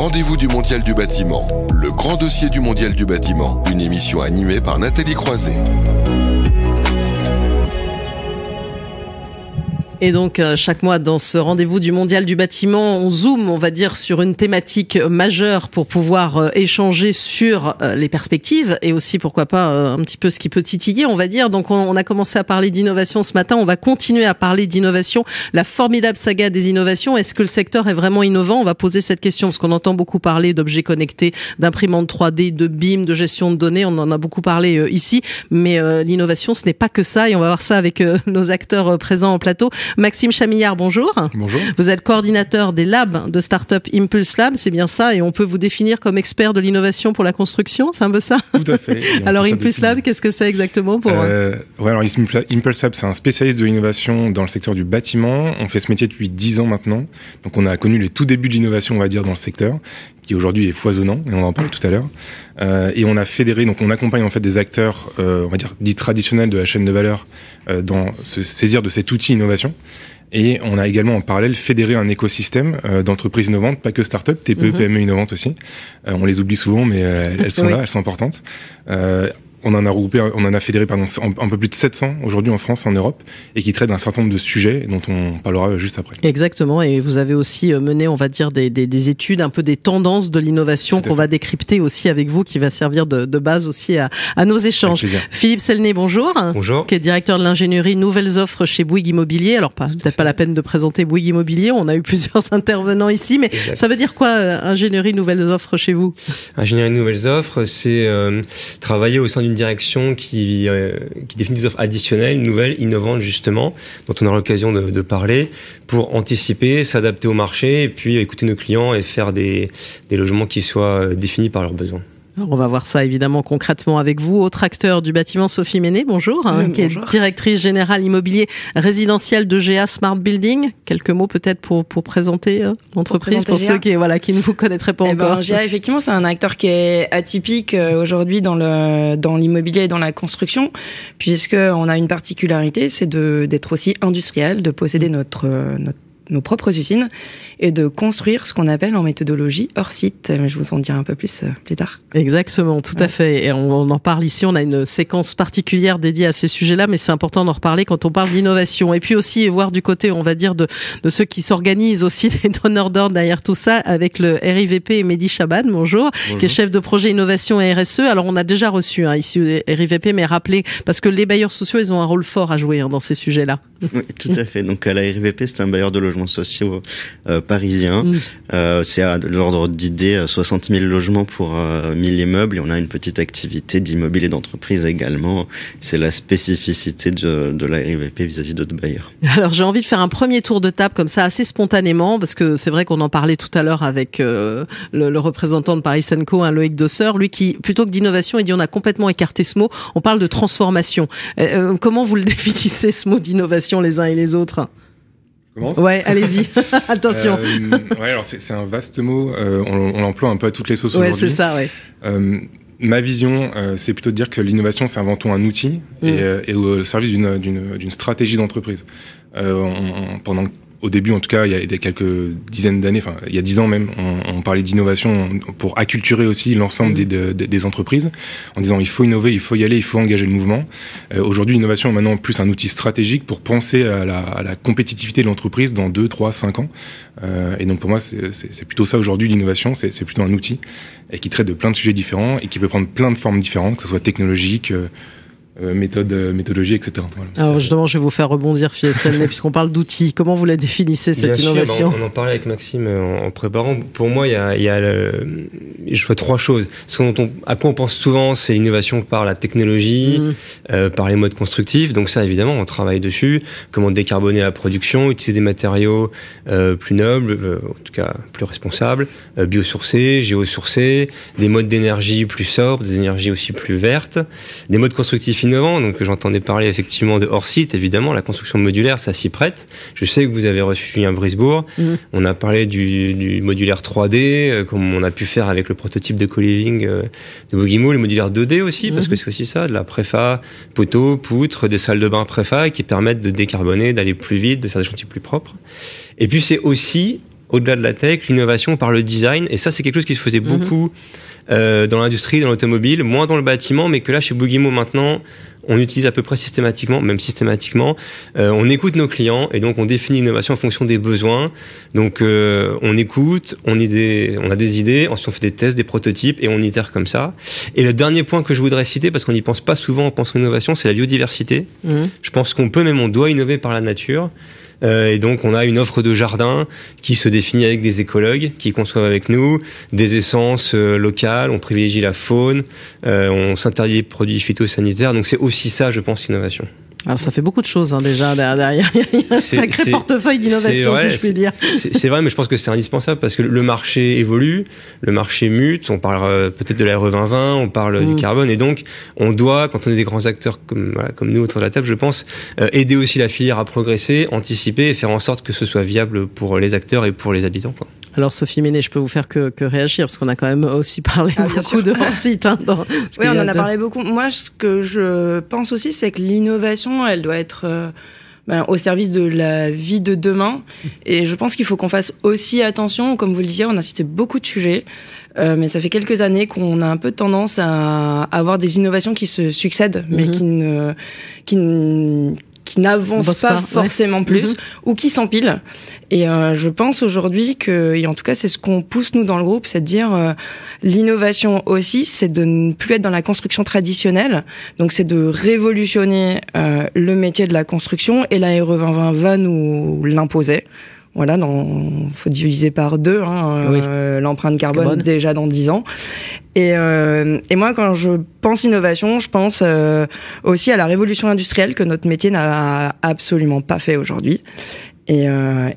rendez-vous du Mondial du bâtiment, le grand dossier du Mondial du bâtiment, une émission animée par Nathalie Croiset. Et donc, chaque mois, dans ce rendez-vous du Mondial du bâtiment, on zoome, on va dire, sur une thématique majeure pour pouvoir échanger sur les perspectives et aussi, pourquoi pas, un petit peu ce qui peut titiller, on va dire. Donc, on a commencé à parler d'innovation ce matin. On va continuer à parler d'innovation. La formidable saga des innovations. Est-ce que le secteur est vraiment innovant? On va poser cette question parce qu'on entend beaucoup parler d'objets connectés, d'imprimantes 3D, de BIM, de gestion de données. On en a beaucoup parlé ici. Mais l'innovation, ce n'est pas que ça. Et on va voir ça avec nos acteurs présents en plateau. Maxime Chamillard, bonjour. Bonjour. Vous êtes coordinateur des labs de start-up Impulse Lab, c'est bien ça, et on peut vous définir comme expert de l'innovation pour la construction, c'est un peu ça? Tout à fait. Alors Impulse Lab, qu'est-ce que c'est exactement pour alors Impulse Lab, c'est un spécialiste de l'innovation dans le secteur du bâtiment. On fait ce métier depuis 10 ans maintenant, donc on a connu les tout débuts de l'innovation, on va dire, dans le secteur, qui aujourd'hui est foisonnant, et on va en parler tout à l'heure. Et on a fédéré, donc on accompagne en fait des acteurs, on va dire, dits traditionnels de la chaîne de valeur, dans se saisir de cet outil innovation. Et on a également en parallèle fédéré un écosystème d'entreprises innovantes, pas que start-up, TPE, PME innovantes aussi. On les oublie souvent, mais elles sont là, elles sont importantes. On en a fédéré un peu plus de 700 aujourd'hui en France, en Europe, et qui traitent d'un certain nombre de sujets dont on parlera juste après. Exactement, et vous avez aussi mené, on va dire, des études, un peu des tendances de l'innovation qu'on va décrypter aussi avec vous, qui va servir de base aussi à nos échanges. Philippe Selné, bonjour. Bonjour. Qui est directeur de l'ingénierie Nouvelles Offres chez Bouygues Immobilier. Alors, peut-être pas la peine de présenter Bouygues Immobilier, on a eu plusieurs intervenants ici, mais ça veut dire quoi, ingénierie Nouvelles Offres chez vous? Ingénierie Nouvelles Offres, c'est travailler au sein d'une direction qui définit des offres additionnelles, nouvelles, innovantes justement, dont on aura l'occasion de parler, pour anticiper, s'adapter au marché, et puis écouter nos clients et faire des logements qui soient définis par leurs besoins. Alors on va voir ça évidemment concrètement avec vous. Autre acteur du bâtiment, Sophie Ménet, bonjour, qui est directrice générale immobilier résidentiel de GA Smart Building. Quelques mots peut-être pour présenter l'entreprise pour ceux qui ne vous connaîtraient pas encore. GA, effectivement, c'est un acteur qui est atypique aujourd'hui dans l'immobilier et dans la construction, puisque on a une particularité, c'est d'être aussi industriel, de posséder nos propres usines et de construire ce qu'on appelle en méthodologie hors site. Je vous en dirai un peu plus plus tard. Exactement, tout à fait. Et on en parle ici, on a une séquence particulière dédiée à ces sujets-là, mais c'est important d'en reparler quand on parle d'innovation. Et puis aussi voir du côté, on va dire, de ceux qui s'organisent aussi, des donneurs d'ordre derrière tout ça, avec le RIVP Mehdi Chaban, bonjour, qui est chef de projet innovation et RSE. Alors on a déjà reçu ici le RIVP, mais rappelez, parce que les bailleurs sociaux, ils ont un rôle fort à jouer dans ces sujets-là. Oui, tout à fait. Donc la RIVP, c'est un bailleur de logements sociaux parisien. C'est à l'ordre d'idée 60 000 logements pour 1000 immeubles, et on a une petite activité d'immobilier d'entreprise également. C'est la spécificité de la RIVP vis-à-vis d'autres bailleurs. Alors j'ai envie de faire un premier tour de table comme ça assez spontanément, parce que c'est vrai qu'on en parlait tout à l'heure avec le représentant de Paris Senco, Loïc Dosseur, lui qui, plutôt que d'innovation, il dit on a complètement écarté ce mot, on parle de transformation. Comment vous le définissez, ce mot d'innovation, les uns et les autres? Ouais, allez-y. Attention. Alors c'est un vaste mot. On l'emploie un peu à toutes les sauces aujourd'hui. Ouais, c'est ça, ouais. Ma vision, c'est plutôt de dire que l'innovation, c'est avant tout un outil et au service d'une stratégie d'entreprise. Au début, en tout cas, il y a quelques dizaines d'années, enfin, il y a 10 ans même, on parlait d'innovation pour acculturer aussi l'ensemble des entreprises, en disant il faut innover, il faut y aller, il faut engager le mouvement. Aujourd'hui, l'innovation est maintenant plus un outil stratégique pour penser à la compétitivité de l'entreprise dans 2, 3, 5 ans. Et donc pour moi, c'est plutôt ça aujourd'hui, l'innovation, c'est plutôt un outil et qui traite de plein de sujets différents et qui peut prendre plein de formes différentes, que ce soit technologique, méthodologie, etc. Voilà. Alors justement, je vais vous faire rebondir, Philippe Selné, puisqu'on parle d'outils. Comment vous la définissez, cette innovation? On en parlait avec Maxime en préparant. Pour moi, je vois 3 choses. À quoi on pense souvent, c'est l'innovation par la technologie, par les modes constructifs. Donc ça, évidemment, on travaille dessus. Comment décarboner la production, utiliser des matériaux plus nobles, en tout cas plus responsables, biosourcés, géosourcés, des modes d'énergie plus sobres, des énergies aussi plus vertes, des modes constructifs innovant, donc j'entendais parler effectivement de hors-site, évidemment, la construction modulaire, ça s'y prête. Je sais que vous avez reçu Julien Brisbourg, on a parlé du modulaire 3D, comme on a pu faire avec le prototype de co-living de Bouguimau, le modulaire 2D aussi, parce que c'est aussi ça, de la préfa, poteau, poutre, des salles de bain préfa, qui permettent de décarboner, d'aller plus vite, de faire des chantiers plus propres. Et puis c'est aussi au-delà de la tech, l'innovation par le design. Et ça, c'est quelque chose qui se faisait beaucoup dans l'industrie, dans l'automobile, moins dans le bâtiment, mais que là, chez Bugimo, maintenant, on utilise à peu près systématiquement, même systématiquement. On écoute nos clients et donc on définit l'innovation en fonction des besoins. Donc on écoute, on a des idées, ensuite on fait des tests, des prototypes et on itère comme ça. Et le dernier point que je voudrais citer, parce qu'on n'y pense pas souvent en pensant innovation, c'est la biodiversité. Je pense qu'on peut, même on doit innover par la nature. Et donc on a une offre de jardin qui se définit avec des écologues qui conçoivent avec nous des essences locales, on privilégie la faune, on s'interdit les produits phytosanitaires, donc c'est aussi ça, je pense, l'innovation. Alors ça fait beaucoup de choses déjà derrière. Il y a un sacré portefeuille d'innovation, si je puis dire. C'est vrai, mais je pense que c'est indispensable parce que le marché évolue, le marché mute. On parle peut-être de la RE 2020, on parle du carbone, et donc on doit, quand on est des grands acteurs comme nous autour de la table, je pense, aider aussi la filière à progresser, anticiper et faire en sorte que ce soit viable pour les acteurs et pour les habitants, quoi. Alors Sophie Ménet, je peux vous faire que réagir parce qu'on a quand même aussi parlé beaucoup de hors site. Oui, on en a parlé beaucoup. Moi, ce que je pense aussi, c'est que l'innovation, elle doit être au service de la vie de demain. Et je pense qu'il faut qu'on fasse aussi attention. Comme vous le disiez, on a cité beaucoup de sujets, mais ça fait quelques années qu'on a un peu tendance à avoir des innovations qui se succèdent, mais qui n'avancent pas forcément plus, ou qui s'empilent. Et je pense aujourd'hui que, et en tout cas c'est ce qu'on pousse nous dans le groupe, c'est de dire l'innovation aussi, c'est de ne plus être dans la construction traditionnelle. Donc c'est de révolutionner le métier de la construction, et la RE 2020 va nous l'imposer. Voilà, faut diviser par 2 l'empreinte carbone déjà dans 10 ans. Et moi, quand je pense innovation, je pense aussi à la révolution industrielle que notre métier n'a absolument pas fait aujourd'hui. Et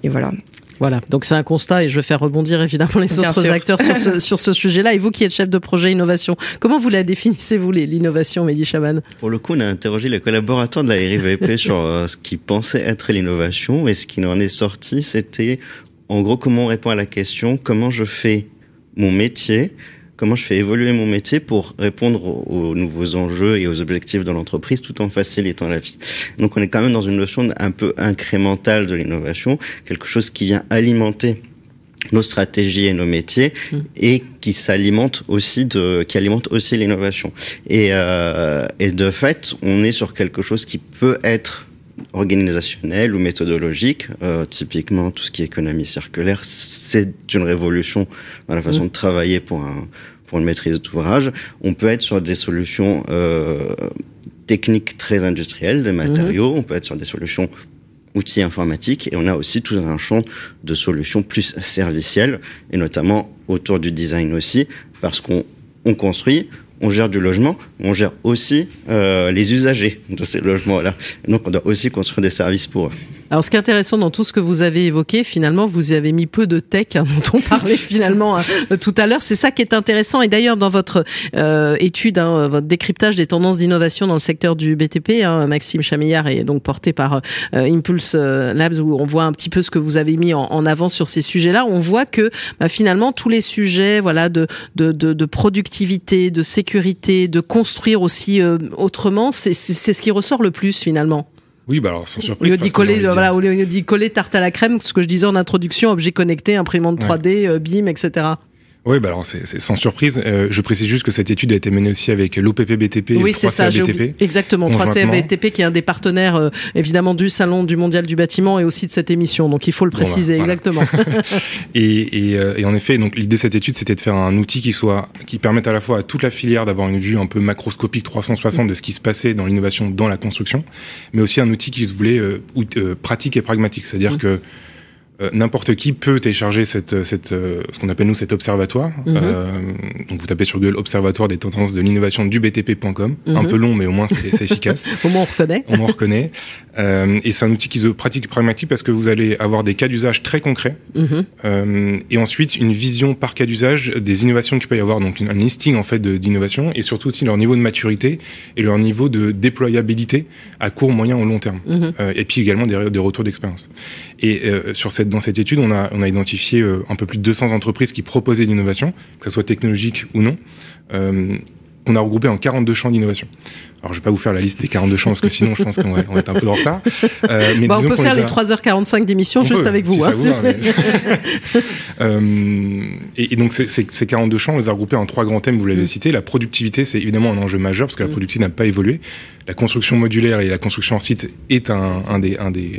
voilà. Voilà, donc c'est un constat et je vais faire rebondir évidemment les autres acteurs sur ce sujet-là. Et vous qui êtes chef de projet innovation, comment vous la définissez-vous, l'innovation, Mehdi Chaban ? Pour le coup, on a interrogé les collaborateurs de la RIVP sur ce qu'ils pensaient être l'innovation, et ce qui en est sorti, c'était en gros comment on répond à la question comment je fais mon métier, comment je fais évoluer mon métier pour répondre aux nouveaux enjeux et aux objectifs de l'entreprise tout en facilitant la vie. Donc on est quand même dans une notion un peu incrémentale de l'innovation, quelque chose qui vient alimenter nos stratégies et nos métiers et qui alimente aussi l'innovation. Et de fait, on est sur quelque chose qui peut être organisationnel ou méthodologique. Typiquement, tout ce qui est économie circulaire, c'est une révolution dans la façon de travailler pour une maîtrise d'ouvrage. On peut être sur des solutions techniques très industrielles, des matériaux. On peut être sur des solutions outils informatiques, et on a aussi tout un champ de solutions plus servicielles, et notamment autour du design aussi, parce qu'on construit, on gère du logement, on gère aussi les usagers de ces logements-là. Donc on doit aussi construire des services pour eux. Alors, ce qui est intéressant dans tout ce que vous avez évoqué, finalement, vous avez mis peu de tech, dont on parlait finalement tout à l'heure. C'est ça qui est intéressant. Et d'ailleurs, dans votre étude, votre décryptage des tendances d'innovation dans le secteur du BTP, Maxime Chamillard est donc porté par Impulse Labs, où on voit un petit peu ce que vous avez mis en avant sur ces sujets-là. On voit que finalement, tous les sujets de productivité, de sécurité, de construire aussi autrement, c'est ce qui ressort le plus finalement. Oui, alors sans surprise. Au lieu d'y coller tarte à la crème, ce que je disais en introduction, objet connecté, imprimante 3D, BIM, etc. Oui, alors c'est sans surprise. Je précise juste que cette étude a été menée aussi avec l'OPP BTP et le 3CA BTP. Exactement, 3CA BTP qui est un des partenaires évidemment du Salon du Mondial du Bâtiment et aussi de cette émission. Donc il faut le préciser, exactement. Et en effet, donc l'idée de cette étude, c'était de faire un outil qui permette à la fois à toute la filière d'avoir une vue un peu macroscopique 360 de ce qui se passait dans l'innovation dans la construction, mais aussi un outil qui se voulait pratique et pragmatique, c'est-à-dire que n'importe qui peut télécharger ce qu'on appelle nous cet observatoire. Donc vous tapez sur Google observatoire des tendances de l'innovation du BTP.com. Un peu long, mais au moins c'est efficace. Au moins on reconnaît. Et c'est un outil qui se pratique et pragmatique parce que vous allez avoir des cas d'usage très concrets. Et ensuite une vision par cas d'usage des innovations qu'il peut y avoir. Donc un listing en fait d'innovation, et surtout aussi leur niveau de maturité et leur niveau de déployabilité à court, moyen ou long terme. Et puis également des retours d'expérience. Et dans cette étude, on a identifié un peu plus de 200 entreprises qui proposaient l'innovation, que ce soit technologique ou non. qu'on a regroupé en 42 champs d'innovation. Alors, je vais pas vous faire la liste des 42 champs, parce que sinon, je pense qu'on va être un peu en retard. Mais on peut faire les 3h45 d'émission juste avec vous. Si ça vous va, et donc, ces 42 champs, on les a regroupés en 3 grands thèmes, vous l'avez cité. La productivité, c'est évidemment un enjeu majeur, parce que la productivité n'a pas évolué. La construction modulaire et la construction en site est un des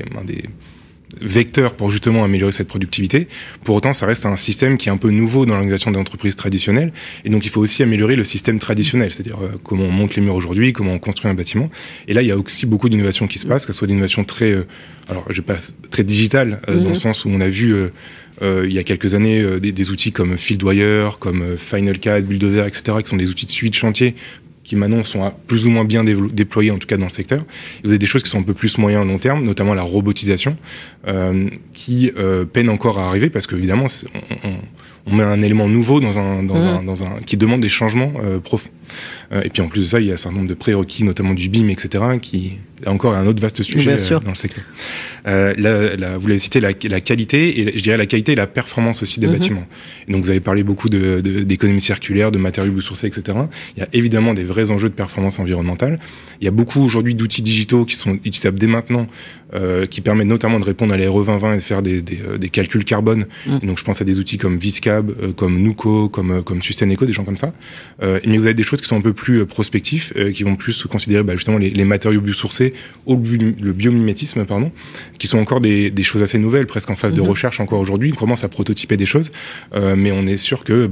vecteur pour justement améliorer cette productivité. Pour autant, ça reste un système qui est un peu nouveau dans l'organisation des entreprises traditionnelles. Et donc, il faut aussi améliorer le système traditionnel, c'est-à-dire comment on monte les murs aujourd'hui, comment on construit un bâtiment. Et là, il y a aussi beaucoup d'innovations qui se passent, que ce soit d'innovations très, très digitales, dans le sens où on a vu il y a quelques années des outils comme FieldWire, comme Final Cut, Bulldozer, etc., qui sont des outils de suivi de chantier qui maintenant sont plus ou moins bien déployés, en tout cas dans le secteur. Et vous avez des choses qui sont un peu plus moyen à long terme, notamment la robotisation, qui peine encore à arriver, parce qu'évidemment, on met un élément nouveau dans un qui demande des changements profonds. Et puis en plus de ça, il y a un certain nombre de prérequis, notamment du BIM, etc., qui là encore est un autre vaste sujet dans le secteur. Vous l'avez cité, la qualité, et je dirais la qualité et la performance aussi des bâtiments. Et donc vous avez parlé beaucoup d'économie circulaire, de matériaux biosourcés, etc. Il y a évidemment des vrais enjeux de performance environnementale. Il y a beaucoup aujourd'hui d'outils digitaux qui sont utilisables dès maintenant, qui permettent notamment de répondre à la RE 2020 et de faire des calculs carbone. Et donc je pense à des outils comme Viscab, comme Nuco, comme Sustaineko, des gens comme ça. Mais vous avez des choses qui sont un peu plus prospectifs, qui vont plus considérer justement les matériaux biosourcés ou le biomimétisme, qui sont encore des choses assez nouvelles, presque en phase de recherche encore aujourd'hui. On commence à prototyper des choses, mais on est sûr que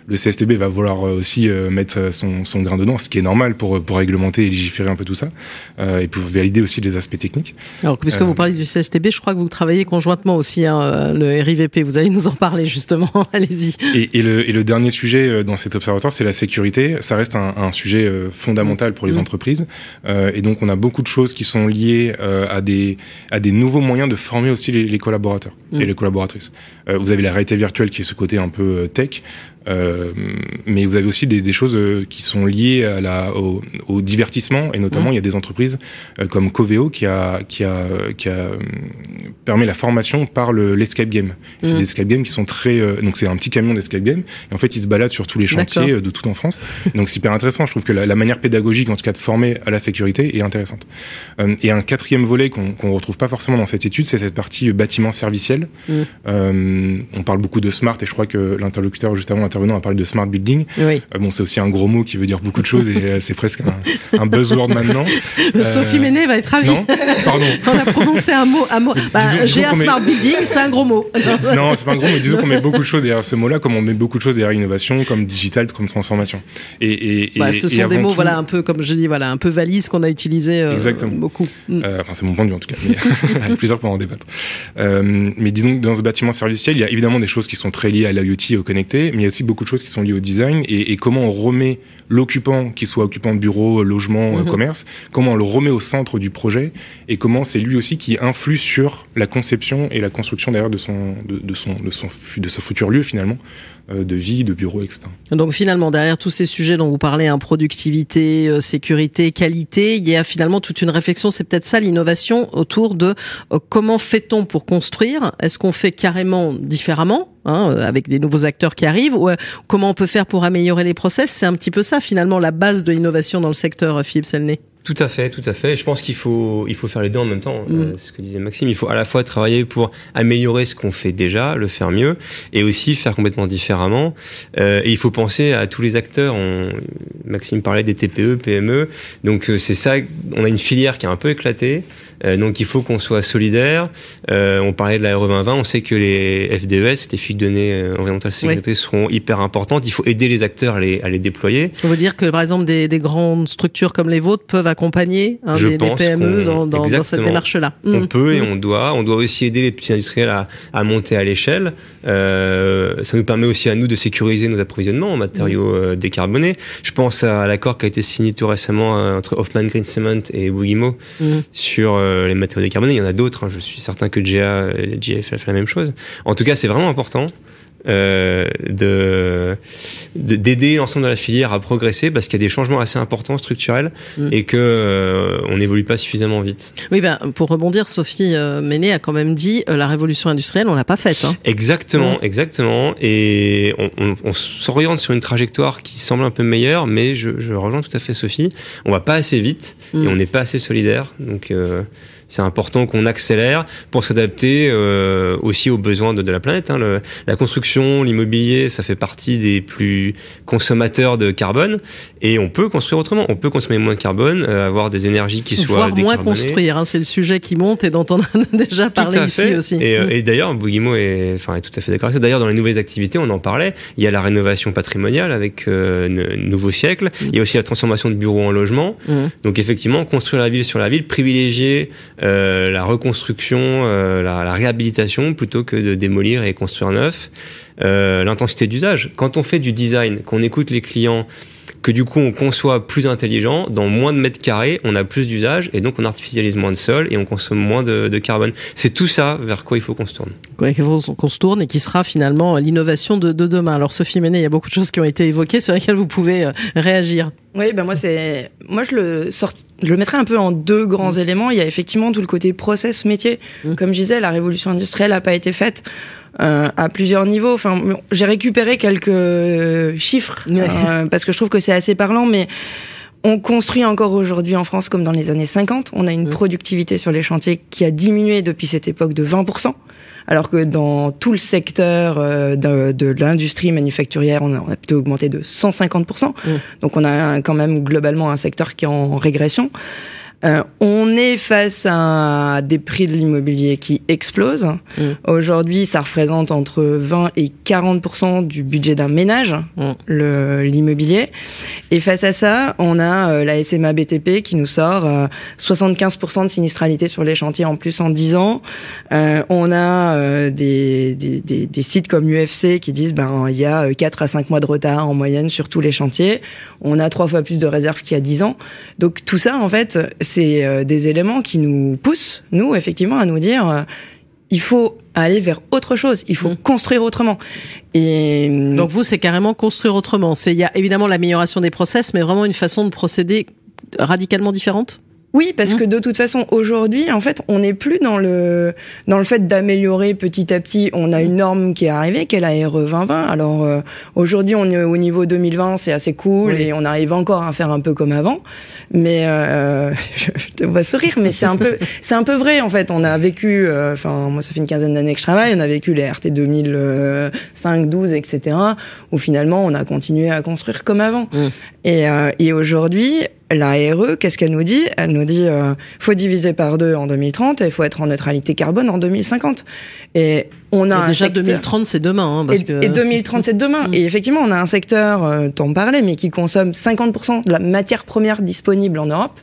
le CSTB va vouloir aussi mettre son grain dedans, ce qui est normal pour réglementer et légiférer un peu tout ça, et pour valider aussi les aspects techniques. Alors, puisque vous parlez du CSTB, je crois que vous travaillez conjointement aussi, le RIVP. Vous allez nous en parler justement. Allez-y. Et le dernier sujet dans cet observatoire, c'est la sécurité. Ça reste un sujet fondamental pour les entreprises, et donc on a beaucoup de choses qui sont liées à des nouveaux moyens de former aussi les collaborateurs et les collaboratrices. Vous avez la réalité virtuelle qui est ce côté un peu tech. Mais vous avez aussi des choses qui sont liées au divertissement, et notamment il y a des entreprises comme Coveo qui a permis la formation par l'escape game. C'est des escape games qui sont très donc c'est un petit camion d'escape game, et en fait ils se baladent sur tous les chantiers de tout en France. Donc c'est hyper intéressant. Je trouve que la manière pédagogique en tout cas de former à la sécurité est intéressante. Et un quatrième volet qu'on retrouve pas forcément dans cette étude, c'est cette partie bâtiment serviciel. On parle beaucoup de smart, et je crois que l'interlocuteur juste avant intervenant a parlé de smart building. Oui. C'est aussi un gros mot qui veut dire beaucoup de choses, et c'est presque un buzzword maintenant. Sophie Ménet va être ravie. Non, pardon. On a prononcé un mot. J'ai un smart building, c'est un gros mot. Non, c'est pas un gros mot, mais disons qu'on met beaucoup de choses derrière ce mot-là, comme on met beaucoup de choses derrière innovation, comme digital, comme transformation. Ce sont des mots, un peu, comme je dis, un peu valises qu'on a utilisé beaucoup. C'est mon point de vue en tout cas, mais avec plaisir pour en débattre. Mais disons que dans ce bâtiment serviciel, il y a évidemment des choses qui sont très liées à l'IoT et au connecté, mais il y a aussi beaucoup de choses qui sont liées au design, et comment on remet l'occupant, qu'il soit occupant de bureau, logement, commerce, comment on le remet au centre du projet, et comment c'est lui aussi qui influe sur la conception et la construction derrière de son futur lieu finalement, de vie, de bureau, etc. Donc finalement, derrière tous ces sujets dont vous parlez, productivité, sécurité, qualité, il y a finalement toute une réflexion, c'est peut-être ça l'innovation, autour de comment fait-on pour construire? Est-ce qu'on fait carrément différemment, avec des nouveaux acteurs qui arrivent, ou comment on peut faire pour améliorer les process? C'est un petit peu ça finalement la base de l'innovation dans le secteur, Philippe Selné. Tout à fait. Je pense qu'il faut faire les deux en même temps. Ce que disait Maxime, il faut à la fois travailler pour améliorer ce qu'on fait déjà, le faire mieux, et aussi faire complètement différemment. Et il faut penser à tous les acteurs. Maxime parlait des TPE, PME. Donc c'est ça. On a une filière qui est un peu éclatée. Donc il faut qu'on soit solidaire. On parlait de la RE 2020. On sait que les FDES, les fiches de données environnementales sécurité, seront hyper importantes. Il faut aider les acteurs à les déployer. On veut dire que par exemple des grandes structures comme les vôtres peuvent accompagner des PME dans cette démarche-là. On peut et on doit aussi aider les petits industriels à monter à l'échelle. Ça nous permet aussi à nous de sécuriser nos approvisionnements en matériaux décarbonés. Je pense à l'accord qui a été signé tout récemment entre Hoffman Green Cement et Bugimo sur les matériaux décarbonés. Il y en a d'autres. Je suis certain que GF fait la même chose. En tout cas, c'est vraiment important. d'aider l'ensemble de la filière à progresser parce qu'il y a des changements assez importants structurels et que on n'évolue pas suffisamment vite. Oui, pour rebondir, Sophie Menet a quand même dit la révolution industrielle, on l'a pas faite. Hein. Exactement. Et on s'oriente sur une trajectoire qui semble un peu meilleure, mais je rejoins tout à fait Sophie. On va pas assez vite et on n'est pas assez solidaire. Donc c'est important qu'on accélère pour s'adapter aussi aux besoins de la planète. Hein. La construction, l'immobilier, ça fait partie des plus consommateurs de carbone et on peut construire autrement. On peut consommer moins de carbone, avoir des énergies qui soient décarbonées. Moins construire, hein, c'est le sujet qui monte et dont on a déjà parlé ici aussi. Et d'ailleurs, Guillemot est tout à fait d'accord avec ça. D'ailleurs, dans les nouvelles activités, on en parlait. Il y a la rénovation patrimoniale avec Nouveau Siècle. Il y a aussi la transformation de bureaux en logement. Donc effectivement, construire la ville sur la ville, privilégier la reconstruction, la réhabilitation plutôt que de démolir et construire neuf. L'intensité d'usage. Quand on fait du design, qu'on écoute les clients, que du coup on conçoit plus intelligent, dans moins de mètres carrés, on a plus d'usage et donc on artificialise moins de sol et on consomme moins de carbone. C'est tout ça vers quoi il faut qu'on se tourne. Ouais, qu'il faut qu'on se tourne et qui sera finalement l'innovation de demain. Alors Sophie Menet, il y a beaucoup de choses qui ont été évoquées sur lesquelles vous pouvez réagir. Oui, moi je le mettrais un peu en deux grands éléments. Il y a effectivement tout le côté process métier. Comme je disais, la révolution industrielle n'a pas été faite à plusieurs niveaux. Enfin, j'ai récupéré quelques chiffres parce que je trouve que c'est assez parlant, mais on construit encore aujourd'hui en France comme dans les années 50. On a une productivité sur les chantiers qui a diminué depuis cette époque de 20%. Alors que dans tout le secteur de l'industrie manufacturière, on a plutôt augmenté de 150%. Donc on a quand même globalement un secteur qui est en régression. On est face à des prix de l'immobilier qui explosent. Aujourd'hui, ça représente entre 20 et 40% du budget d'un ménage, l'immobilier. Et face à ça, on a la SMA BTP qui nous sort 75% de sinistralité sur les chantiers en plus en 10 ans. On a des sites comme UFC qui disent il y a 4 à 5 mois de retard en moyenne sur tous les chantiers. On a 3 fois plus de réserves qu'il y a 10 ans. Donc tout ça, en fait, c'est des éléments qui nous poussent, nous, effectivement, à nous dire il faut aller vers autre chose, il faut construire autrement. Et donc vous, c'est carrément construire autrement. Il y a évidemment l'amélioration des process, mais vraiment une façon de procéder radicalement différente ? Oui, parce que de toute façon, aujourd'hui, en fait, on n'est plus dans le fait d'améliorer petit à petit. On a une norme qui est arrivée, qui est la RE 2020. Alors, aujourd'hui, on est au niveau 2020, c'est assez cool, et on arrive encore à faire un peu comme avant. Mais, je te vois sourire, mais c'est un peu vrai, en fait. On a vécu, moi, ça fait une quinzaine d'années que je travaille, on a vécu les RT 2005, 12, etc., où finalement, on a continué à construire comme avant. Et aujourd'hui, la RE, qu'est-ce qu'elle nous dit ? Elle nous dit faut diviser par 2 en 2030 et il faut être en neutralité carbone en 2050. Et on a déjà 2030, c'est demain. Et 2030, c'est demain. Et effectivement, on a un secteur, t'en parlais, mais qui consomme 50% de la matière première disponible en Europe.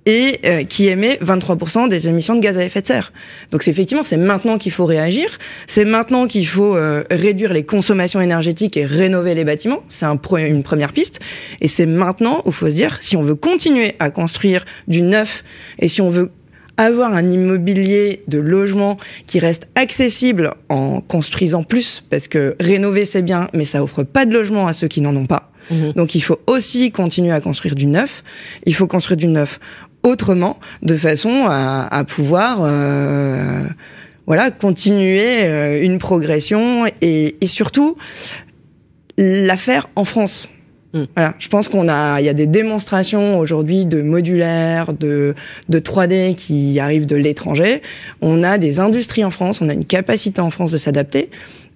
Et qui émet 23% des émissions de gaz à effet de serre. Donc c'est maintenant qu'il faut réagir, c'est maintenant qu'il faut réduire les consommations énergétiques et rénover les bâtiments, c'est une première piste, et c'est maintenant où il faut se dire, si on veut continuer à construire du neuf, et si on veut avoir un immobilier de logement qui reste accessible en construisant plus, parce que rénover c'est bien, mais ça offre pas de logement à ceux qui n'en ont pas. Donc il faut aussi continuer à construire du neuf, il faut construire du neuf autrement, de façon à pouvoir continuer une progression et surtout la faire en France. Voilà, je pense il y a des démonstrations aujourd'hui de modulaire, de 3D qui arrivent de l'étranger. On a des industries en France, on a une capacité en France de s'adapter.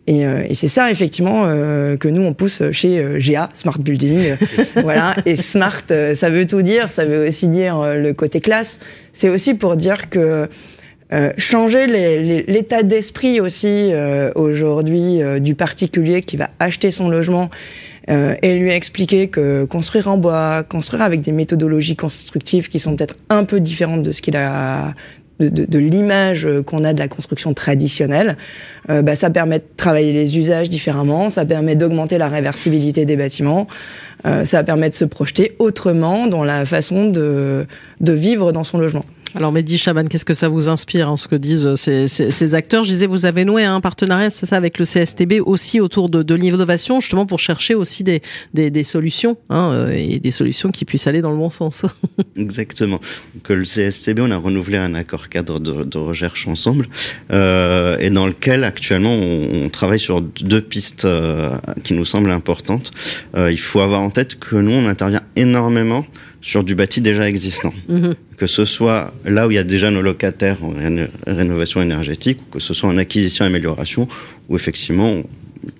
Et c'est ça, effectivement, que nous, on pousse chez GA, Smart Building. Voilà. Et Smart, ça veut tout dire. Ça veut aussi dire le côté classe. C'est aussi pour dire que changer l'état d'esprit aussi aujourd'hui du particulier qui va acheter son logement et lui expliquer que construire en bois, construire avec des méthodologies constructives qui sont peut-être un peu différentes de ce qu'il a de l'image qu'on a de la construction traditionnelle, ça permet de travailler les usages différemment, ça permet d'augmenter la réversibilité des bâtiments, ça permet de se projeter autrement dans la façon de vivre dans son logement. Alors Mehdi Chaban, qu'est-ce que ça vous inspire, ce que disent ces acteurs? Je disais, vous avez noué un partenariat, c'est ça, avec le CSTB aussi autour de l'innovation, justement pour chercher aussi des solutions, et des solutions qui puissent aller dans le bon sens. Exactement. Donc, le CSTB, on a renouvelé un accord cadre de recherche ensemble, et dans lequel actuellement on travaille sur 2 pistes qui nous semblent importantes. Il faut avoir en tête que nous, on intervient énormément sur du bâti déjà existant. Que ce soit là où il y a déjà nos locataires en rénovation énergétique, ou que ce soit en acquisition-amélioration, où effectivement,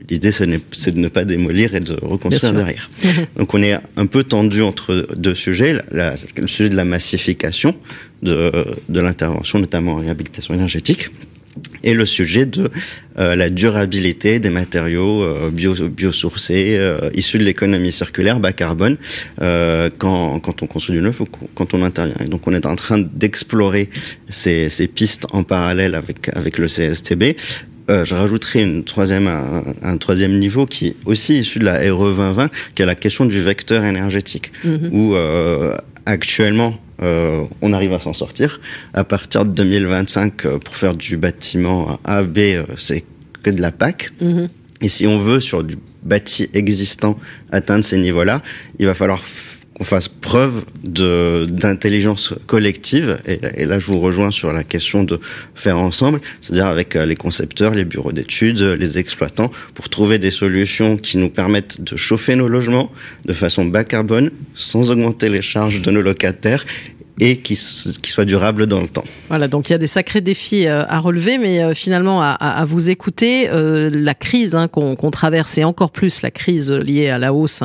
l'idée c'est de ne pas démolir et de reconstruire derrière. Donc on est un peu tendu entre 2 sujets, le sujet de la massification de l'intervention, notamment en réhabilitation énergétique, et le sujet de la durabilité des matériaux biosourcés, issus de l'économie circulaire, bas carbone, quand on construit du neuf ou quand on intervient. Et donc on est en train d'explorer ces pistes en parallèle avec le CSTB. Je rajouterai un troisième niveau qui est aussi issu de la RE 2020, qui est la question du vecteur énergétique, où actuellement on arrive à s'en sortir. À partir de 2025, pour faire du bâtiment A, B, c'est que de la PAC. Et si on veut, sur du bâti existant, atteindre ces niveaux-là, il va falloir qu'on fasse preuve d'intelligence collective. Et là, je vous rejoins sur la question de faire ensemble, c'est-à-dire avec les concepteurs, les bureaux d'études, les exploitants, pour trouver des solutions qui nous permettent de chauffer nos logements de façon bas carbone, sans augmenter les charges de nos locataires, et qui soit durable dans le temps. Voilà, donc il y a des sacrés défis à relever, mais finalement, à vous écouter, la crise qu'on traverse, et encore plus la crise liée à la hausse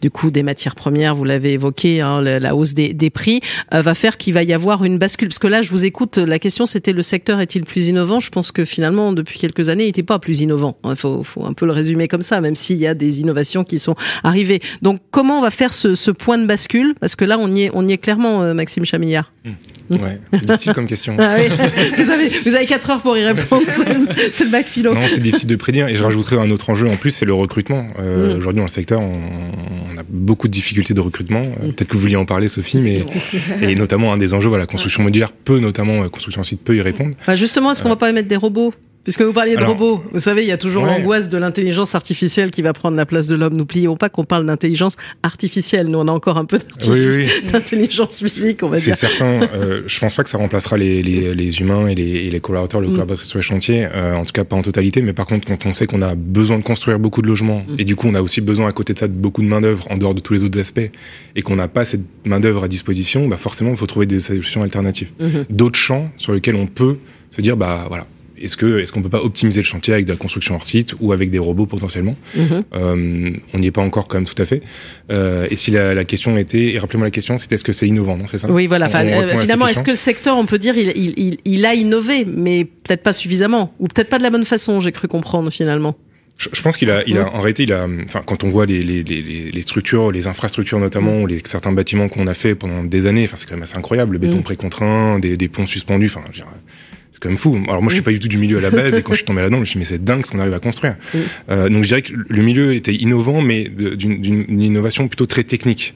du coût des matières premières, vous l'avez évoqué, la hausse des prix, va faire qu'il va y avoir une bascule. Parce que là, je vous écoute, la question c'était le secteur est-il plus innovant? Je pense que finalement, depuis quelques années, il n'était pas plus innovant. Il faut un peu le résumer comme ça, même s'il y a des innovations qui sont arrivées. Donc, comment on va faire ce point de bascule? Parce que là, on y est clairement, Maxime Chamillard. Ouais, c'est difficile comme question. Ah oui. Vous avez 4 heures pour y répondre. C'est le bac philo. Non, c'est difficile de prédire. Et je rajouterai un autre enjeu en plus, c'est le recrutement. Aujourd'hui, dans le secteur, on a beaucoup de difficultés de recrutement. Peut-être que vous vouliez en parler, Sophie, mais et notamment un des enjeux, la construction modulaire construction en site peut y répondre. Justement, est-ce qu'on va pas mettre des robots? Puisque vous parliez de robots, vous savez, il y a toujours l'angoisse de l'intelligence artificielle qui va prendre la place de l'homme. N'oublions pas qu'on parle d'intelligence artificielle. Nous, on a encore un peu d'intelligence physique, on va dire. C'est certain. Je pense pas que ça remplacera les humains et les collaborateurs, les collaboratrices sur les chantiers. En tout cas, pas en totalité. Mais par contre, quand on sait qu'on a besoin de construire beaucoup de logements, et du coup, on a aussi besoin à côté de ça de beaucoup de main-d'œuvre en dehors de tous les autres aspects, et qu'on n'a pas cette main-d'œuvre à disposition, forcément, il faut trouver des solutions alternatives. D'autres champs sur lesquels on peut se dire, voilà. Est-ce qu'on peut pas optimiser le chantier avec de la construction hors site ou avec des robots potentiellement? On n'y est pas encore quand même tout à fait. Et si la question était, et rappelez-moi la question, c'était est-ce que c'est innovant, non? C'est ça? Oui, voilà. Finalement, est-ce que le secteur, on peut dire, il a innové, mais peut-être pas suffisamment, ou peut-être pas de la bonne façon, j'ai cru comprendre finalement. Je pense qu'il a, en réalité, quand on voit les structures, les infrastructures notamment, ou certains bâtiments qu'on a fait pendant des années, c'est quand même assez incroyable, le béton précontraint, des ponts suspendus, c'est quand même fou. Alors moi, je suis pas du tout du milieu à la base, et quand je suis tombé là-dedans, je me suis dit, mais c'est dingue ce qu'on arrive à construire. Donc je dirais que le milieu était innovant, mais d'une innovation plutôt très technique,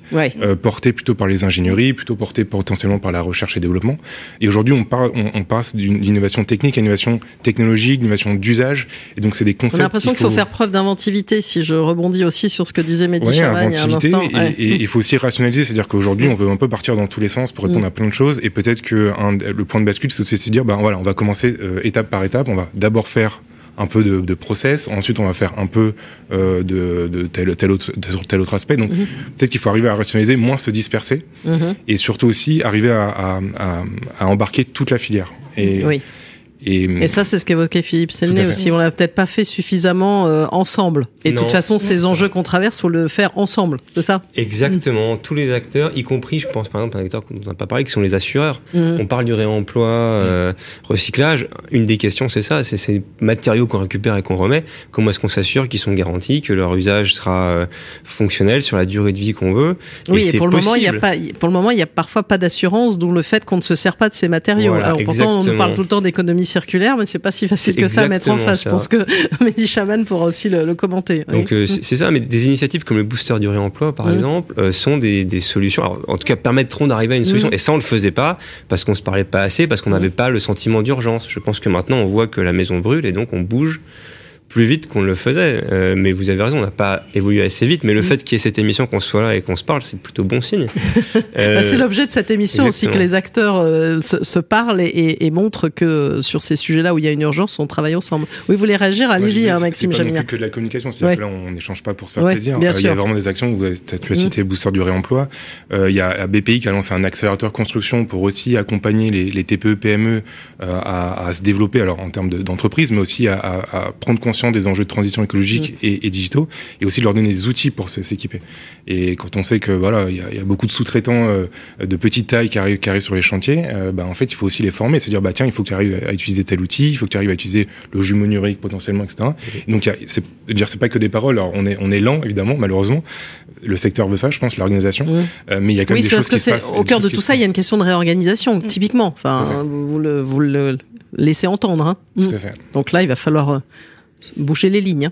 portée plutôt par les ingénieries, plutôt portée potentiellement par la recherche et développement. Et aujourd'hui, on passe d'une innovation technique à une innovation technologique, d'innovation d'usage. Et donc c'est des concepts. On a l'impression qu'il faut faire preuve d'inventivité. Si je rebondis aussi sur ce que disait Mehdi Chaban il y a un instant. Et il faut aussi rationaliser, c'est-à-dire qu'aujourd'hui, on veut un peu partir dans tous les sens pour répondre à plein de choses. Et peut-être que le point de bascule, c'est de se dire, on va commencer étape par étape. On va d'abord faire un peu de process, ensuite on va faire un peu de tel autre aspect. Donc peut-être qu'il faut arriver à rationaliser, moins se disperser, et surtout aussi arriver à embarquer toute la filière. Et ça, c'est ce qu'évoquait Philippe Selnet aussi. On l'a peut-être pas fait suffisamment ensemble. Et de toute façon, ces enjeux qu'on traverse, faut le faire ensemble. C'est ça? Exactement. Tous les acteurs, y compris, je pense par exemple, un acteur dont on n'a pas parlé, qui sont les assureurs. On parle du réemploi, recyclage. Une des questions, c'est ça. C'est ces matériaux qu'on récupère et qu'on remet. Comment est-ce qu'on s'assure qu'ils sont garantis, que leur usage sera fonctionnel sur la durée de vie qu'on veut? Et pour le moment, il y a parfois pas d'assurance, d'où le fait qu'on ne se sert pas de ces matériaux. Voilà, alors pourtant, on nous parle tout le temps d'économie circulaire, mais c'est pas si facile que ça à mettre en face. Je pense que Mehdi Chaban pourra aussi le commenter. Donc c'est ça, mais des initiatives comme le booster du réemploi, par exemple, sont des solutions. Alors, en tout cas, permettront d'arriver à une solution. Et ça, on le faisait pas parce qu'on se parlait pas assez, parce qu'on n'avait pas le sentiment d'urgence. Je pense que maintenant, on voit que la maison brûle et donc on bouge plus vite qu'on le faisait. Mais vous avez raison, on n'a pas évolué assez vite. Mais le fait qu'il y ait cette émission, qu'on soit là et qu'on se parle, c'est plutôt bon signe. C'est l'objet de cette émission exactement. Aussi, que les acteurs se parlent et montrent que sur ces sujets-là où il y a une urgence, on travaille ensemble. Oui, vous voulez réagir? Allez-y, Maxime Jamir. C'est pas non plus que de la communication, c'est-à-dire que là, on n'échange pas pour se faire plaisir. Il y a vraiment des actions, tu as cité Booster du réemploi. Il y a BPI qui a lancé un accélérateur construction pour aussi accompagner les TPE, PME à se développer, alors en termes d'entreprise, mais aussi à prendre conscience des enjeux de transition écologique et digitaux, et aussi de leur donner des outils pour s'équiper. Et quand on sait que voilà, il y a beaucoup de sous-traitants de petite taille qui arrivent sur les chantiers, en fait, il faut aussi les former, se dire tiens, il faut que tu arrives à utiliser tel outil, il faut que tu arrives à utiliser le jumeau numérique potentiellement, etc. Et donc c'est pas que des paroles. Alors on est lent évidemment, malheureusement. Le secteur veut ça, je pense, l'organisation. Mais il y a quand même des choses qui se passent. Au cœur de tout ça, il y a une question de réorganisation, typiquement. Enfin, vous le laissez entendre. Hein. Tout à fait. Donc là, il va falloir boucher les lignes.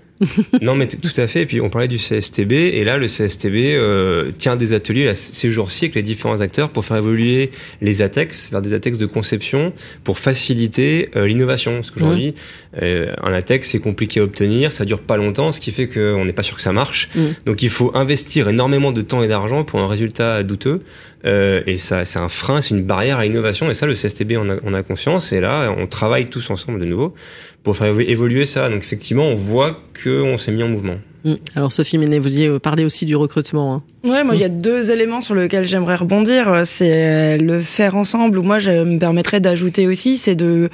Non, mais tout à fait. Et puis on parlait du CSTB, et là le CSTB tient des ateliers là, ces jours-ci avec les différents acteurs pour faire évoluer les ATEX vers des ATEX de conception pour faciliter l'innovation. Parce qu'aujourd'hui, un ATEX c'est compliqué à obtenir, ça dure pas longtemps, ce qui fait qu'on n'est pas sûr que ça marche. Donc il faut investir énormément de temps et d'argent pour un résultat douteux. Et ça, c'est un frein, c'est une barrière à l'innovation. Et ça, le CSTB on a conscience. Et là, on travaille tous ensemble de nouveau pour faire évoluer ça. Donc effectivement, on voit qu'on s'est mis en mouvement. Alors Sophie Menet, vous y parlez aussi du recrutement. Hein. Ouais, moi il y a deux éléments sur lesquels j'aimerais rebondir. C'est le faire ensemble, ou moi je me permettrais d'ajouter aussi, c'est de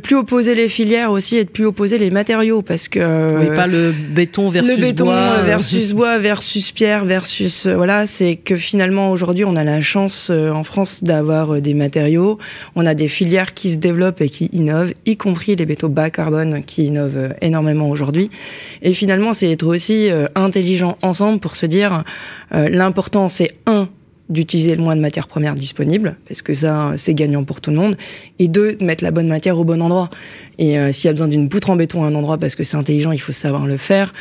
plus opposer les filières aussi et de plus opposer les matériaux, parce que oui, pas le béton versus bois versus pierre versus voilà, c'est que finalement aujourd'hui on a la chance en France d'avoir des matériaux, on a des filières qui se développent et qui innovent, y compris les métaux bas carbone qui innovent énormément aujourd'hui, et finalement c'est être aussi intelligent ensemble pour se dire l'important c'est d'utiliser le moins de matières premières disponibles, parce que ça, c'est gagnant pour tout le monde, et deux, de mettre la bonne matière au bon endroit. Et s'il y a besoin d'une poutre en béton à un endroit parce que c'est intelligent, il faut savoir le faire.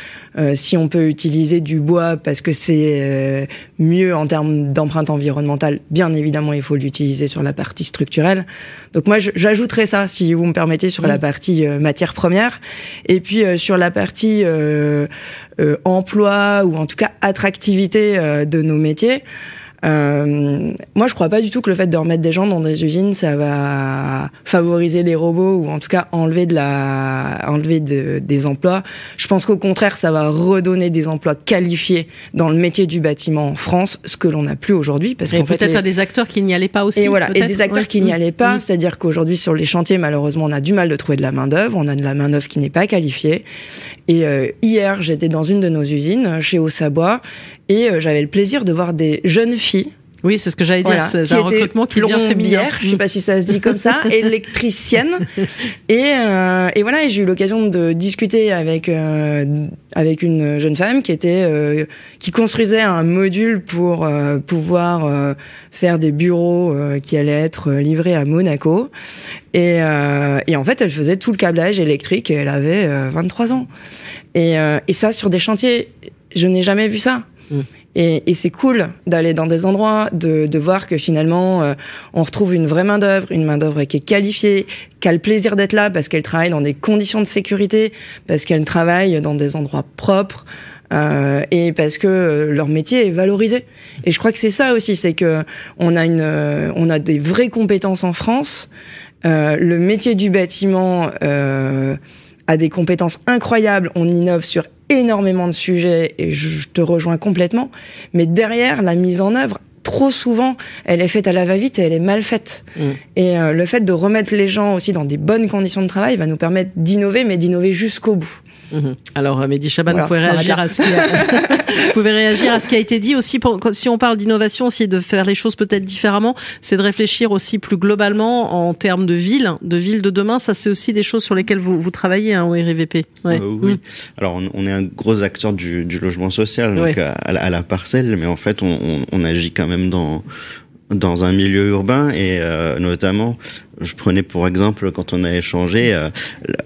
Si on peut utiliser du bois parce que c'est mieux en termes d'empreinte environnementale, bien évidemment, il faut l'utiliser sur la partie structurelle. Donc moi, j'ajouterais ça, si vous me permettez, sur la partie matières premières. Et puis sur la partie emploi, ou en tout cas attractivité de nos métiers. Moi, je crois pas du tout que le fait de remettre des gens dans des usines, ça va favoriser les robots, ou en tout cas enlever des emplois. Je pense qu'au contraire, ça va redonner des emplois qualifiés dans le métier du bâtiment en France, ce que l'on n'a plus aujourd'hui. Parce qu'en peut-être à des acteurs qui n'y allaient pas aussi. Et voilà, et des acteurs qui n'y allaient pas. C'est-à-dire qu'aujourd'hui, sur les chantiers, malheureusement, on a du mal de trouver de la main-d'œuvre. On a de la main-d'œuvre qui n'est pas qualifiée. Et hier, j'étais dans une de nos usines, chez Haussabois, et j'avais le plaisir de voir des jeunes filles. Oui, c'est ce que j'allais dire. C'est un recrutement qui devient féminin. Je sais pas si ça se dit comme ça, électricienne. Et voilà, et j'ai eu l'occasion de discuter avec une jeune femme qui construisait un module pour pouvoir faire des bureaux qui allaient être livrés à Monaco. Et en fait, elle faisait tout le câblage électrique et elle avait 23 ans. Et ça, sur des chantiers, je n'ai jamais vu ça. Et c'est cool d'aller dans des endroits, de voir que finalement on retrouve une vraie main-d'œuvre, une main-d'œuvre qui est qualifiée, qui a le plaisir d'être là parce qu'elle travaille dans des conditions de sécurité, parce qu'elle travaille dans des endroits propres, et parce que leur métier est valorisé. Et je crois que c'est ça aussi, c'est que on a des vraies compétences en France. Le métier du bâtiment a des compétences incroyables. On innove sur énormément de sujets et je te rejoins complètement. Mais derrière, la mise en œuvre, trop souvent, elle est faite à la va-vite et elle est mal faite. Et le fait de remettre les gens aussi dans des bonnes conditions de travail va nous permettre d'innover, mais d'innover jusqu'au bout. Alors, Mehdi Chaban, vous pouvez réagir à ce qui a été dit aussi. Si on parle d'innovation, aussi de faire les choses peut-être différemment, c'est de réfléchir aussi plus globalement en termes de ville de demain. Ça, c'est aussi des choses sur lesquelles vous travaillez au RIVP. Ouais. Oui. Alors, on est un gros acteur du logement social, donc à la parcelle, mais en fait, on agit quand même dans un milieu urbain et notamment, je prenais pour exemple quand on a échangé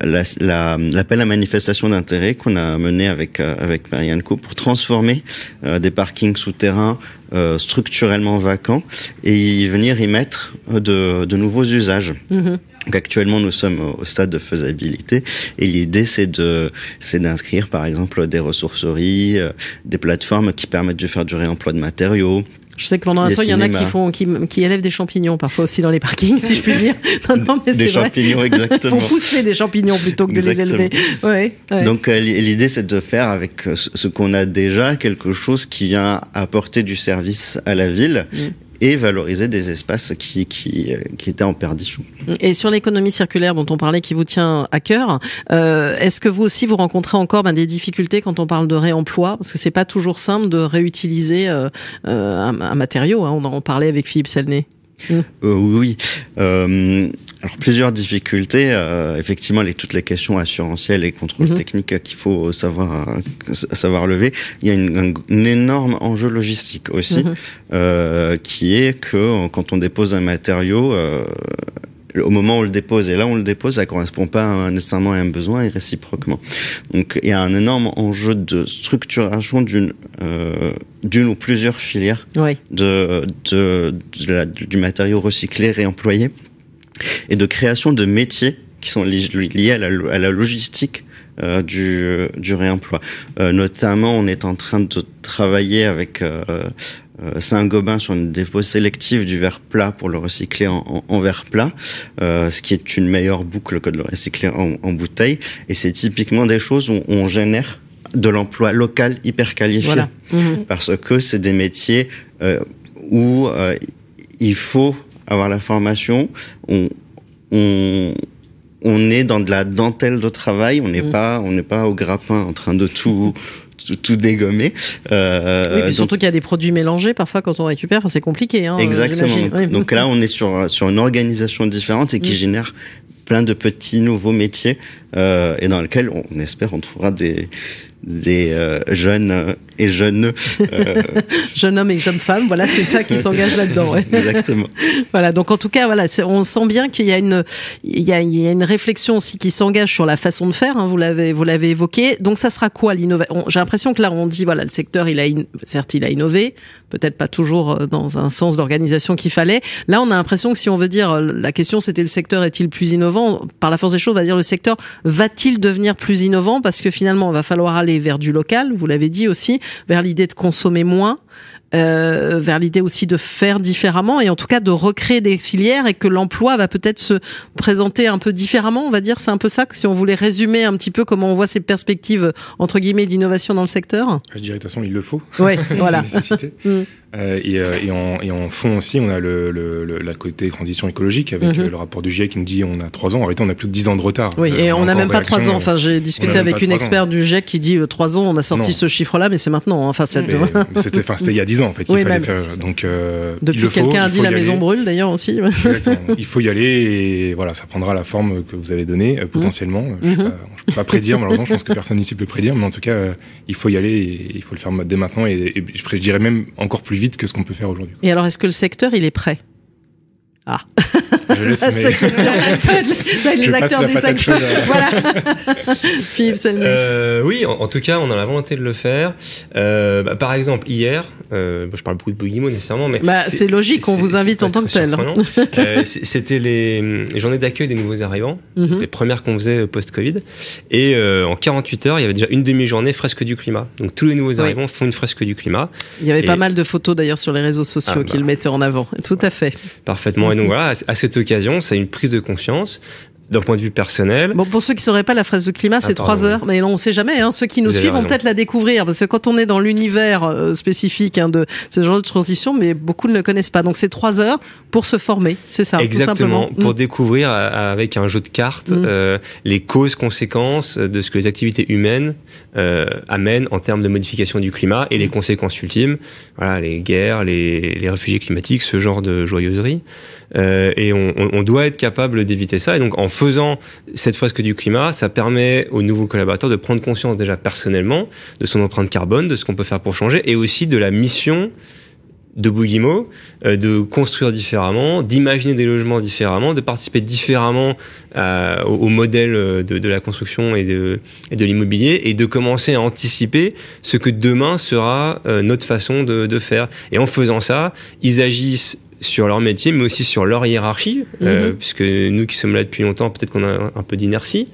l'appel à manifestation d'intérêt qu'on a mené avec Marianne Co pour transformer des parkings souterrains structurellement vacants et venir y mettre de nouveaux usages. Mmh. Donc actuellement, nous sommes au stade de faisabilité et l'idée, c'est d'inscrire, par exemple, des ressourceries, des plateformes qui permettent de faire du réemploi de matériaux. Je sais que pendant un temps, il y en a qui élèvent des champignons, parfois aussi dans les parkings, si je puis dire. Non, mais c'est des champignons, vrai. exactement. Pour pousser des champignons plutôt que de les élever. Ouais. Donc, l'idée, c'est de faire avec ce qu'on a déjà quelque chose qui vient apporter du service à la ville. Et valoriser des espaces qui étaient en perdition. Et sur l'économie circulaire dont on parlait, qui vous tient à cœur, est-ce que vous aussi vous rencontrez encore des difficultés quand on parle de réemploi, parce que c'est pas toujours simple de réutiliser un matériau. On en parlait avec Philippe Selnet. Oui. Alors plusieurs difficultés, effectivement toutes les questions assurantielles et contrôles techniques qu'il faut savoir lever. Il y a un énorme enjeu logistique aussi, qui est que quand on dépose un matériau, au moment où on le dépose et là où on le dépose, ça correspond pas nécessairement à un besoin et réciproquement. Donc il y a un énorme enjeu de structuration d'une ou plusieurs filières du matériau recyclé, réemployé, et de création de métiers qui sont liés à la logistique du réemploi. Notamment, on est en train de travailler avec Saint-Gobain sur une dépose sélective du verre plat pour le recycler en verre plat, ce qui est une meilleure boucle que de le recycler en bouteille. Et c'est typiquement des choses où on génère de l'emploi local hyper qualifié. Voilà. Parce que c'est des métiers où il faut avoir la formation. On est dans de la dentelle de travail. On n'est pas au grappin en train de tout dégommer. Oui, mais surtout qu'il y a des produits mélangés. Parfois, quand on récupère, c'est compliqué. Exactement. Donc là, on est sur une organisation différente et qui génère plein de petits nouveaux métiers et dans lesquels on espère on trouvera des jeunes et jeunes jeunes hommes et jeunes femmes, voilà, c'est ça qui s'engage là-dedans. Ouais. Exactement. Voilà, donc en tout cas, voilà, on sent bien qu'il y a une réflexion aussi qui s'engage sur la façon de faire. Vous l'avez évoqué. Donc ça sera quoi l'innovation ? J'ai l'impression que là, on dit voilà, le secteur, certes, il a innové, peut-être pas toujours dans un sens d'organisation qu'il fallait. Là, on a l'impression que si on veut dire, la question c'était le secteur est-il plus innovant ? Par la force des choses, on va dire le secteur va-t-il devenir plus innovant ? Parce que finalement, il va falloir aller vers du local, vous l'avez dit aussi, vers l'idée de consommer moins, vers l'idée aussi de faire différemment et en tout cas de recréer des filières et que l'emploi va peut-être se présenter un peu différemment, on va dire. C'est un peu ça, si on voulait résumer un petit peu comment on voit ces perspectives entre guillemets d'innovation dans le secteur. Je dirais de toute façon il le faut. Ouais, voilà. C'est une nécessité. Et en fond aussi, on a la côté transition écologique avec le rapport du GIEC qui nous dit on a 3 ans. En réalité, on a plus de 10 ans de retard. Oui, et on n'a même pas 3 ans. Enfin, j'ai discuté avec une experte du GIEC qui dit 3 ans, on a sorti ce chiffre-là, mais c'est maintenant. Enfin, c'était il y a 10 ans en fait qu'il fallait faire. Donc, depuis quelqu'un a dit la maison brûle d'ailleurs aussi. Exactement. Il faut y aller et voilà, ça prendra la forme que vous avez donnée potentiellement. Je peux pas prédire, malheureusement, je pense que personne ici peut prédire, mais en tout cas, il faut y aller et il faut le faire dès maintenant et je dirais même encore plus vite que ce qu'on peut faire aujourd'hui. Et alors, est-ce que le secteur, il est prêt ? Ah. Je laisse les acteurs du secteur. Voilà. Philippe Selnet. Oui, en tout cas, on a la volonté de le faire. Par exemple, hier, je parle beaucoup de Bugimo nécessairement, mais c'est logique, on vous invite en tant que tel. C'était les journées d'accueil des nouveaux arrivants, les premières qu'on faisait post-Covid, et en 48 heures, il y avait déjà une demi-journée fresque du climat. Donc tous les nouveaux arrivants font une fresque du climat. Il y avait pas mal de photos d'ailleurs sur les réseaux sociaux qui le mettaient en avant. Tout à fait. Parfaitement. Et donc voilà, à cette occasion, c'est une prise de conscience d'un point de vue personnel. Bon, pour ceux qui ne sauraient pas, la phrase de climat, c'est 3 heures. Mais non, on ne sait jamais. Ceux qui nous suivent vont peut-être la découvrir. Parce que quand on est dans l'univers spécifique de ce genre de transition, mais beaucoup ne le connaissent pas. Donc, c'est 3 heures pour se former. C'est ça, exactement, tout simplement. Pour découvrir avec un jeu de cartes les causes-conséquences de ce que les activités humaines amènent en termes de modification du climat et les conséquences ultimes. Voilà, les guerres, les réfugiés climatiques, ce genre de joyeuserie. Et on doit être capable d'éviter ça. Et donc, en faisant cette fresque du climat, ça permet aux nouveaux collaborateurs de prendre conscience déjà personnellement de son empreinte carbone, de ce qu'on peut faire pour changer, et aussi de la mission de Bouygues de construire différemment, d'imaginer des logements différemment, de participer différemment au modèle de la construction et de l'immobilier, et de commencer à anticiper ce que demain sera notre façon de faire. Et en faisant ça, ils agissent sur leur métier, mais aussi sur leur hiérarchie, puisque nous qui sommes là depuis longtemps, peut-être qu'on a un peu d'inertie.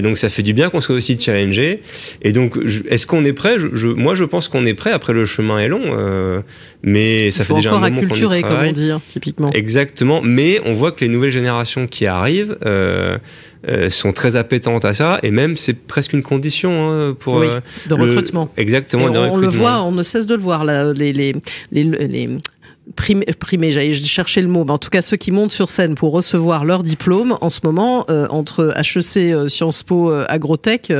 Donc ça fait du bien qu'on soit aussi challengé. Et donc, est-ce qu'on est prêt ? Moi, je pense qu'on est prêt. Après, le chemin est long, mais ça fait déjà un moment qu'on y travaille. Il faut encore acculturer, comme on dit, typiquement. Exactement. Mais on voit que les nouvelles générations qui arrivent sont très appétentes à ça, et même c'est presque une condition pour de recrutement. Exactement. Et on le voit, on ne cesse de le voir là, les primés, j'allais chercher le mot, mais en tout cas ceux qui montent sur scène pour recevoir leur diplôme en ce moment, entre HEC, Sciences Po, Agrotech,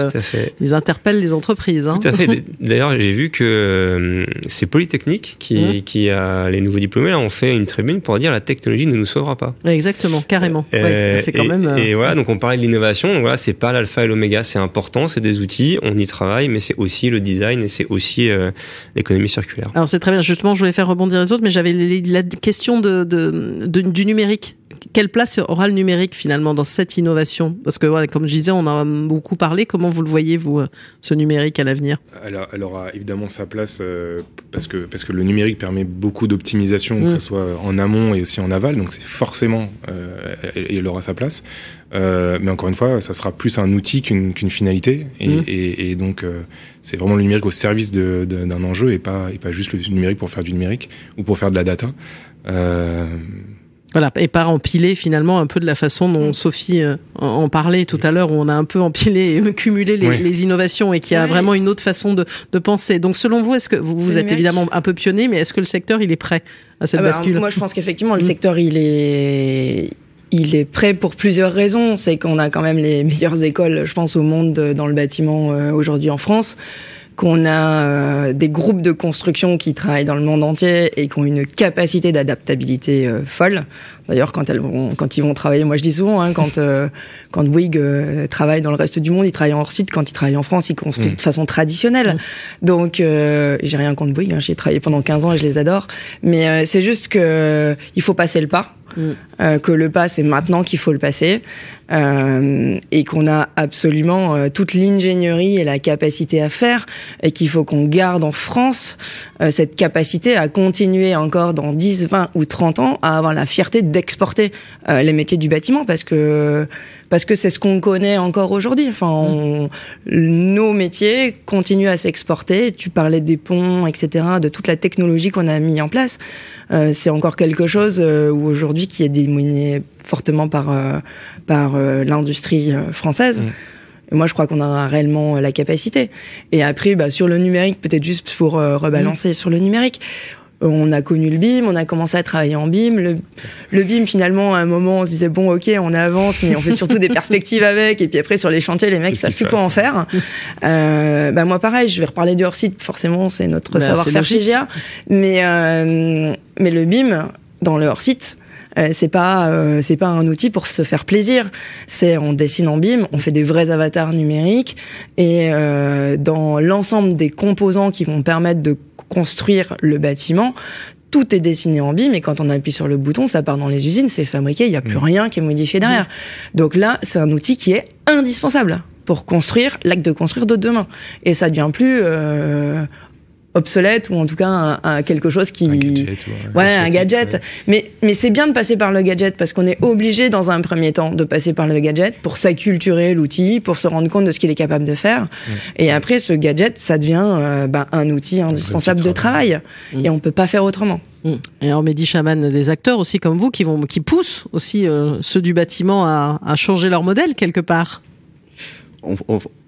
ils interpellent les entreprises. Tout à fait. D'ailleurs, j'ai vu que c'est Polytechnique qui a les nouveaux diplômés là, ont fait une tribune pour dire la technologie ne nous sauvera pas. Exactement, carrément. C'est quand même. Et voilà, donc on parlait de l'innovation. Donc voilà, c'est pas l'alpha et l'oméga, c'est important, c'est des outils, on y travaille, mais c'est aussi le design et c'est aussi l'économie circulaire. Alors c'est très bien. Justement, je voulais faire rebondir les autres, mais j'avais la question du numérique. Quelle place aura le numérique finalement dans cette innovation ? Parce que voilà, comme je disais, on en a beaucoup parlé. Comment vous le voyez, vous, ce numérique à l'avenir ? Elle aura évidemment sa place parce que le numérique permet beaucoup d'optimisation, que ce soit en amont et aussi en aval. Donc c'est forcément, elle aura sa place. Mais encore une fois, ça sera plus un outil qu'une finalité. Et donc c'est vraiment le numérique au service d'un enjeu et pas juste le numérique pour faire du numérique ou pour faire de la data. Voilà, et pas empiler finalement un peu de la façon dont Sophie en parlait tout à l'heure, où on a un peu empilé et cumulé les innovations, et qu'il y a vraiment une autre façon de penser. Donc selon vous, est-ce que vous êtes évidemment un peu pionnier, mais est-ce que le secteur il est prêt à cette bascule ? Moi je pense qu'effectivement le secteur il est prêt pour plusieurs raisons. C'est qu'on a quand même les meilleures écoles, je pense, au monde dans le bâtiment aujourd'hui en France, qu'on a des groupes de construction qui travaillent dans le monde entier et qui ont une capacité d'adaptabilité folle. D'ailleurs, quand ils vont travailler, moi je dis souvent, quand Bouygues travaille dans le reste du monde, ils travaillent hors site. Quand ils travaillent en France, ils construisent de façon traditionnelle. Donc, j'ai rien contre Bouygues, j'y ai travaillé pendant 15 ans et je les adore. Mais c'est juste que il faut passer le pas. Que le pas, c'est maintenant qu'il faut le passer, et qu'on a absolument toute l'ingénierie et la capacité à faire, et qu'il faut qu'on garde en France cette capacité à continuer encore dans 10, 20 ou 30 ans à avoir la fierté d'exporter les métiers du bâtiment, parce que c'est ce qu'on connaît encore aujourd'hui. Enfin, nos métiers continuent à s'exporter. Tu parlais des ponts, etc., de toute la technologie qu'on a mis en place. C'est encore quelque chose où aujourd'hui qui est démonié fortement par l'industrie française. Et moi, je crois qu'on a réellement la capacité. Et après, sur le numérique, peut-être juste pour rebalancer sur le numérique. On a connu le BIM, on a commencé à travailler en BIM. Le BIM, finalement, à un moment, on se disait, bon, ok, on avance, mais on fait surtout des perspectives avec. Et puis après, sur les chantiers, les mecs savent plus quoi en faire. Moi, pareil, je vais reparler du hors-site. Forcément, c'est notre savoir-faire chez GIA. Mais le BIM, dans le hors-site, c'est pas un outil pour se faire plaisir. On dessine en BIM, on fait des vrais avatars numériques, et dans l'ensemble des composants qui vont permettre de construire le bâtiment, tout est dessiné en BIM, et quand on appuie sur le bouton, ça part dans les usines, c'est fabriqué, il n'y a plus rien qui est modifié derrière. Donc là, c'est un outil qui est indispensable pour construire l'acte de construire de demain. Et ça devient plus obsolète, ou en tout cas quelque chose qui... Un gadget. Mais c'est bien de passer par le gadget, parce qu'on est obligé dans un premier temps de passer par le gadget pour s'acculturer l'outil, pour se rendre compte de ce qu'il est capable de faire. Et après, ce gadget, ça devient un outil indispensable de travail. Et on peut pas faire autrement. Et alors, Mehdi Chaman, des acteurs aussi comme vous qui poussent aussi ceux du bâtiment à changer leur modèle quelque part.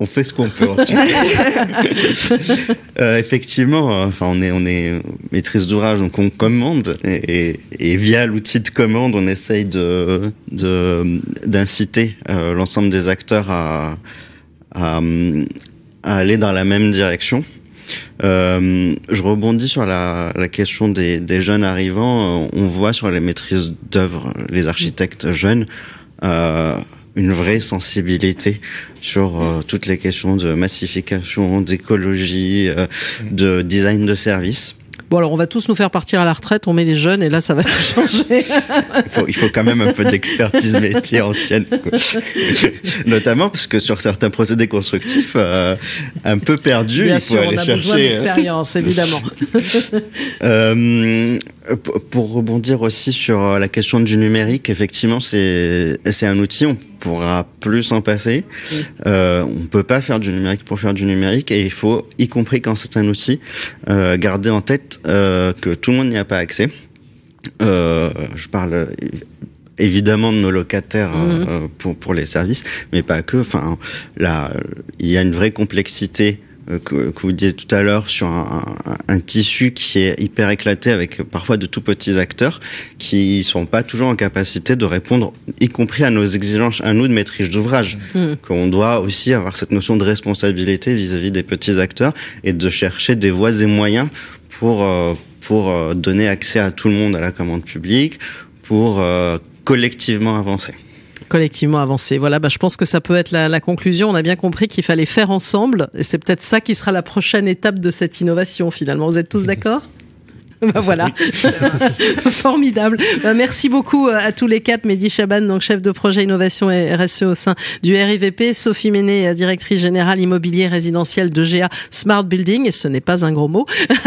On fait ce qu'on peut. Effectivement, on est maîtrise d'ouvrage, donc on commande, et via l'outil de commande, on essaye d'inciter l'ensemble des acteurs à aller dans la même direction. Je rebondis sur la question des jeunes arrivants. On voit sur les maîtrises d'œuvre, les architectes jeunes, une vraie sensibilité sur toutes les questions de massification, d'écologie, de design de service. Bon, alors on va tous nous faire partir à la retraite, on met les jeunes et là ça va tout changer. Il faut quand même un peu d'expertise métier ancienne, quoi. Notamment parce que sur certains procédés constructifs un peu perdus, bien il faut sûr, aller on a chercher besoin d'expérience, évidemment. Pour rebondir aussi sur la question du numérique, effectivement, c'est un outil, on pourra plus s'en passer. On peut pas faire du numérique pour faire du numérique, et il faut, y compris quand c'est un outil, garder en tête que tout le monde n'y a pas accès. Je parle évidemment de nos locataires pour les services, mais pas que. Enfin, là, il y a une vraie complexité que vous disiez tout à l'heure sur un tissu qui est hyper éclaté avec parfois de tout petits acteurs qui sont pas toujours en capacité de répondre, y compris à nos exigences, à nous de maîtrise d'ouvrage. Qu'on doit aussi avoir cette notion de responsabilité vis-à-vis des petits acteurs et de chercher des voies et moyens pour donner accès à tout le monde à la commande publique, pour collectivement avancer. Collectivement avancer. Voilà, je pense que ça peut être la conclusion. On a bien compris qu'il fallait faire ensemble, et c'est peut-être ça qui sera la prochaine étape de cette innovation finalement. Vous êtes tous d'accord ? Voilà. Formidable. Merci beaucoup à tous les quatre. Mehdi Chaban, donc chef de projet innovation et RSE au sein du RIVP. Sophie Ménet, directrice générale immobilier résidentiel de GA Smart Building. Et ce n'est pas un gros mot.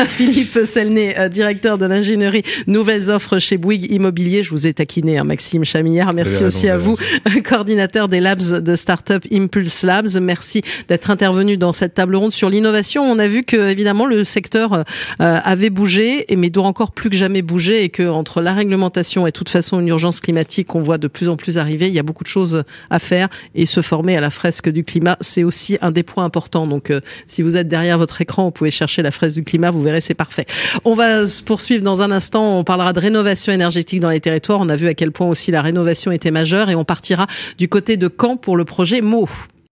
Philippe Selnet, directeur de l'ingénierie nouvelles offres chez Bouygues Immobilier. Je vous ai taquiné, Maxime Chamillard. Merci aussi à vous, coordinateur des labs de start-up Impulse Labs. Merci d'être intervenu dans cette table ronde sur l'innovation. On a vu que, évidemment, le secteur avait bougé, mais doit encore plus que jamais bouger, et que entre la réglementation et de toute façon une urgence climatique qu'on voit de plus en plus arriver, il y a beaucoup de choses à faire, et se former à la fresque du climat, c'est aussi un des points importants. Donc si vous êtes derrière votre écran, vous pouvez chercher la fresque du climat, vous verrez, c'est parfait. On va se poursuivre dans un instant, on parlera de rénovation énergétique dans les territoires. On a vu à quel point aussi la rénovation était majeure, et on partira du côté de Caen pour le projet MO.